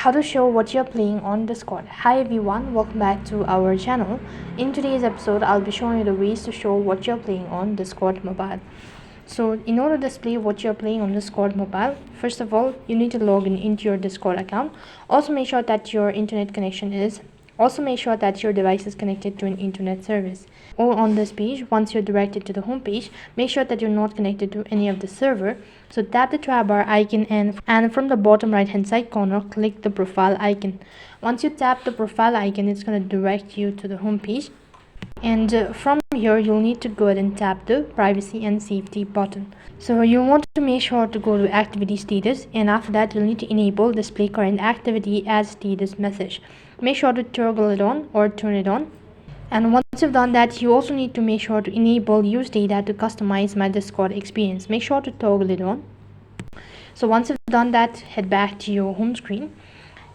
how to show what you're playing on Discord. Hi everyone, welcome back to our channel. In today's episode, I'll be showing you the ways to show what you're playing on Discord mobile. So in order to display what you're playing on Discord mobile, first of all, you need to log in into your Discord account. Also make sure that your internet connection is make sure that your device is connected to an internet service. Or on this page, once you're directed to the home page, make sure that you're not connected to any of the server. So tap the tab bar icon and from the bottom right hand side corner, click the profile icon. Once you tap the profile icon, it's going to direct you to the home page. And from here, you'll need to go ahead and tap the privacy and safety button. So you want to make sure to go to activity status, and after that you'll need to enable display current activity as status message. Make sure to toggle it on or turn it on. And once you've done that, you also need to make sure to enable use data to customize my Discord experience. Make sure to toggle it on. So once you've done that, head back to your home screen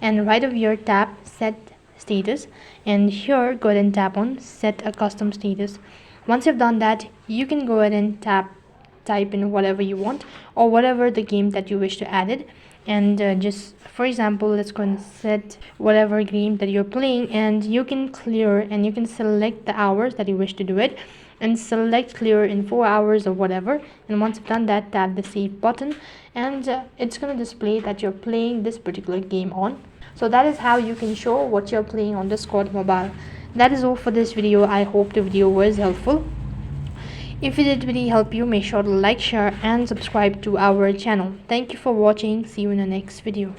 and right over here tap set status, and here go ahead and tap on set a custom status. Once you've done that, you can go ahead and type in whatever you want or whatever the game that you wish to add it. And just for example, let's go and set whatever game that you're playing, and you can clear and you can select the hours that you wish to do it and select clear in 4 hours or whatever. And once you've done that, tap the save button, and it's going to display that you're playing this particular game on. So that is how you can show what you're playing on Discord mobile. That is all for this video. I hope the video was helpful. If it did really help you, make sure to like, share and subscribe to our channel. Thank you for watching. See you in the next video.